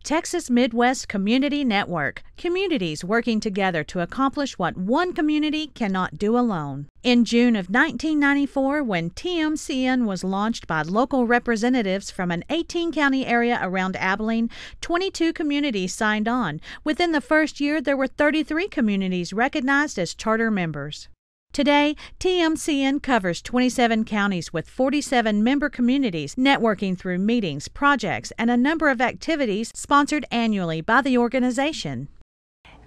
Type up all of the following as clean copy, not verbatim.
Texas Midwest Community Network, communities working together to accomplish what one community cannot do alone. In June of 1994, when TMCN was launched by local representatives from an 18-county area around Abilene, 22 communities signed on. Within the first year, there were 33 communities recognized as charter members. Today, TMCN covers 27 counties with 47 member communities, networking through meetings, projects, and a number of activities sponsored annually by the organization.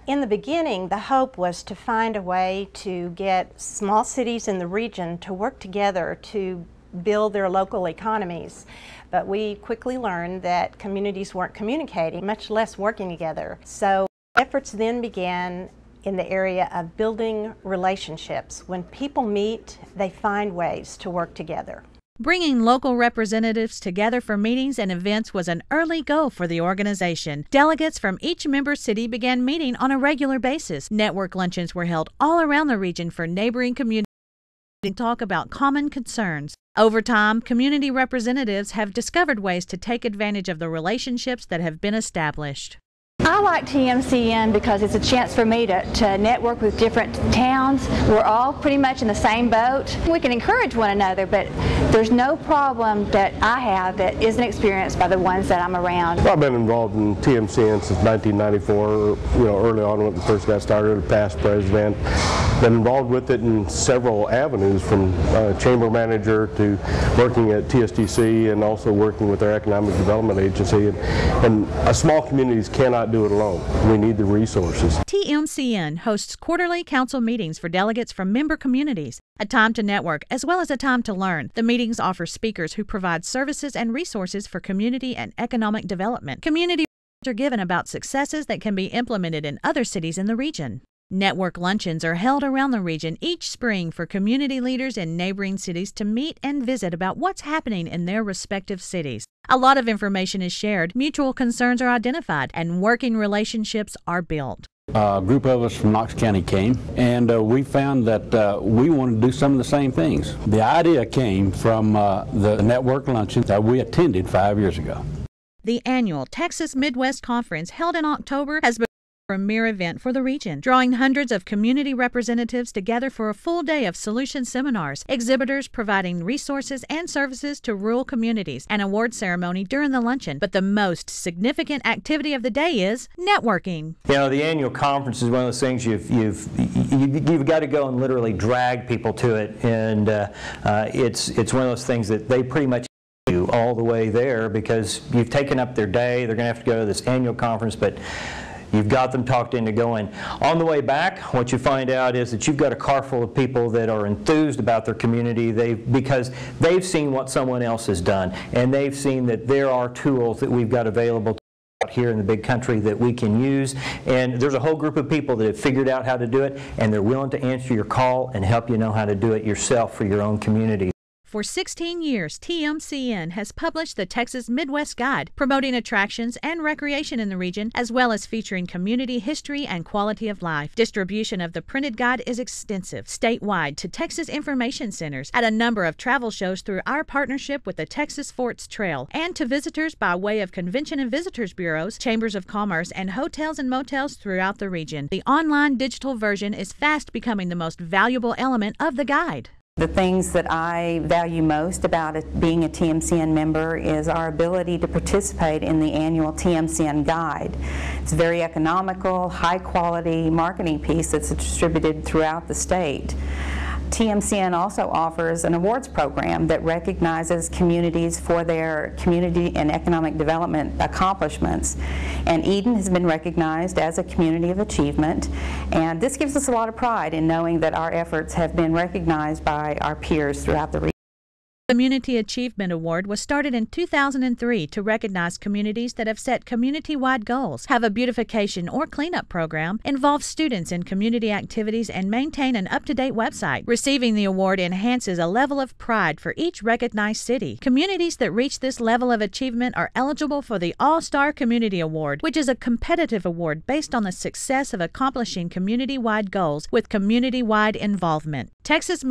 In the beginning, the hope was to find a way to get small cities in the region to work together to build their local economies. But we quickly learned that communities weren't communicating, much less working together. So efforts then began in the area of building relationships. When people meet, they find ways to work together. Bringing local representatives together for meetings and events was an early goal for the organization. Delegates from each member city began meeting on a regular basis. Network luncheons were held all around the region for neighboring communities to talk about common concerns. Over time, community representatives have discovered ways to take advantage of the relationships that have been established. I like TMCN because it's a chance for me to network with different towns. We're all pretty much in the same boat. We can encourage one another, but there's no problem that I have that isn't experienced by the ones that I'm around. Well, I've been involved in TMCN since 1994, early on when it first got started, past president. Been involved with it in several avenues, from chamber manager to working at TSTC and also working with our economic development agency. And small communities cannot do it alone. We need the resources. TMCN hosts quarterly council meetings for delegates from member communities, a time to network as well as a time to learn. The meetings offer speakers who provide services and resources for community and economic development. Community are given about successes that can be implemented in other cities in the region. Network luncheons are held around the region each spring for community leaders in neighboring cities to meet and visit about what's happening in their respective cities. A lot of information is shared, mutual concerns are identified, and working relationships are built. A group of us from Knox County came, and we found that we wanted to do some of the same things. The idea came from the network luncheon that we attended 5 years ago. The annual Texas Midwest Conference, held in October, has been a premier event for the region, drawing hundreds of community representatives together for a full day of solution seminars, exhibitors providing resources and services to rural communities, an award ceremony during the luncheon. But the most significant activity of the day is networking. The annual conference is one of those things you've got to go and literally drag people to it, and it's one of those things that they pretty much do all the way there, because you've taken up their day. They're going to have to go to this annual conference, but you've got them talked into going. On the way back, what you find out is that you've got a car full of people that are enthused about their community because they've seen what someone else has done, and they've seen that there are tools that we've got available out here in the big country that we can use. And there's a whole group of people that have figured out how to do it, and they're willing to answer your call and help you know how to do it yourself for your own community. For 16 years, TMCN has published the Texas Midwest Guide, promoting attractions and recreation in the region, as well as featuring community history and quality of life. Distribution of the printed guide is extensive, statewide to Texas information centers, at a number of travel shows through our partnership with the Texas Forts Trail, and to visitors by way of convention and visitors bureaus, chambers of commerce, and hotels and motels throughout the region. The online digital version is fast becoming the most valuable element of the guide. The things that I value most about being a TMCN member is our ability to participate in the annual TMCN Guide. It's a very economical, high-quality marketing piece that's distributed throughout the state. TMCN also offers an awards program that recognizes communities for their community and economic development accomplishments. And Eden has been recognized as a community of achievement, and this gives us a lot of pride in knowing that our efforts have been recognized by our peers throughout the region. The Community Achievement Award was started in 2003 to recognize communities that have set community-wide goals, have a beautification or cleanup program, involve students in community activities, and maintain an up-to-date website. Receiving the award enhances a level of pride for each recognized city. Communities that reach this level of achievement are eligible for the All-Star Community Award, which is a competitive award based on the success of accomplishing community-wide goals with community-wide involvement. Texas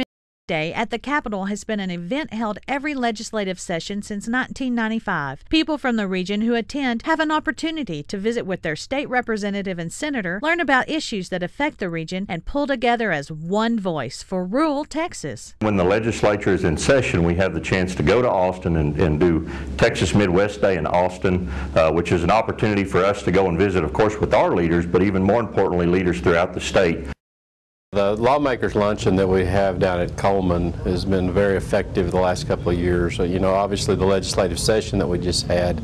Day at the Capitol has been an event held every legislative session since 1995. People from the region who attend have an opportunity to visit with their state representative and senator, learn about issues that affect the region, and pull together as one voice for rural Texas. When the legislature is in session, we have the chance to go to Austin and do Texas Midwest Day in Austin, which is an opportunity for us to go and visit, of course, with our leaders, but even more importantly, leaders throughout the state. The Lawmakers Luncheon that we have down at Coleman has been very effective the last couple of years. You know, obviously the legislative session that we just had,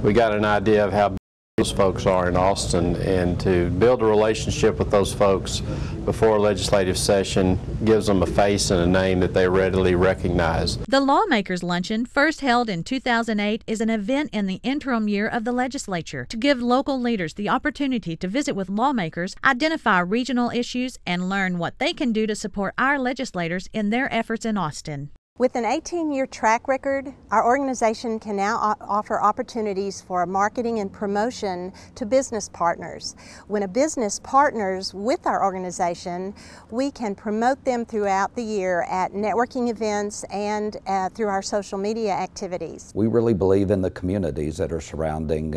we got an idea of how those folks are in Austin, and to build a relationship with those folks before a legislative session gives them a face and a name that they readily recognize. The Lawmakers Luncheon, first held in 2008, is an event in the interim year of the legislature to give local leaders the opportunity to visit with lawmakers, identify regional issues, and learn what they can do to support our legislators in their efforts in Austin. With an 18-year track record, our organization can now offer opportunities for marketing and promotion to business partners. When a business partners with our organization, we can promote them throughout the year at networking events and through our social media activities. We really believe in the communities that are surrounding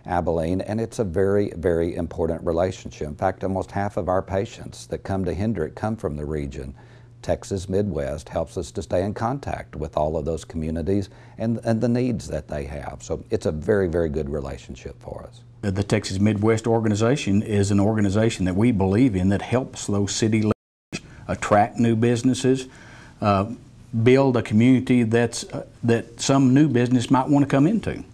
Abilene, and it's a very, very important relationship. In fact, almost half of our patients that come to Hendrick come from the region. Texas Midwest helps us to stay in contact with all of those communities and the needs that they have. So it's a very, very good relationship for us. The Texas Midwest organization is an organization that we believe in that helps those city leaders attract new businesses, build a community that some new business might want to come into.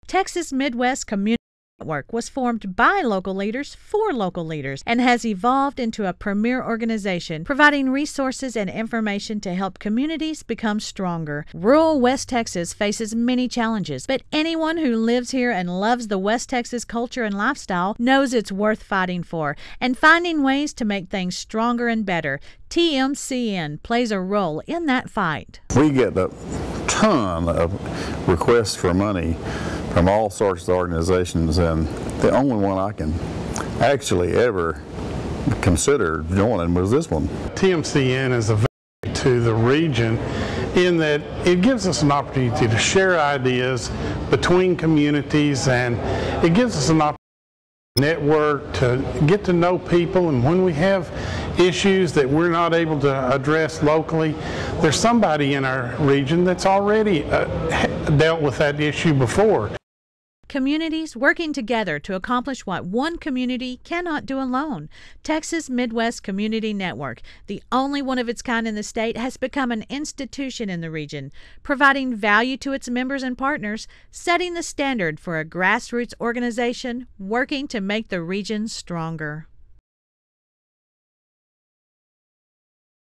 Texas Midwest Community Network was formed by local leaders for local leaders and has evolved into a premier organization providing resources and information to help communities become stronger. Rural West Texas faces many challenges, but anyone who lives here and loves the West Texas culture and lifestyle knows it's worth fighting for and finding ways to make things stronger and better. TMCN plays a role in that fight. We get a ton of requests for money from all sorts of organizations, and the only one I can actually ever consider joining was this one. TMCN is a value to the region in that it gives us an opportunity to share ideas between communities, and it gives us an opportunity to network, to get to know people, and when we have issues that we're not able to address locally, there's somebody in our region that's already dealt with that issue before. Communities working together to accomplish what one community cannot do alone. Texas Midwest Community Network, the only one of its kind in the state, has become an institution in the region, providing value to its members and partners, setting the standard for a grassroots organization working to make the region stronger.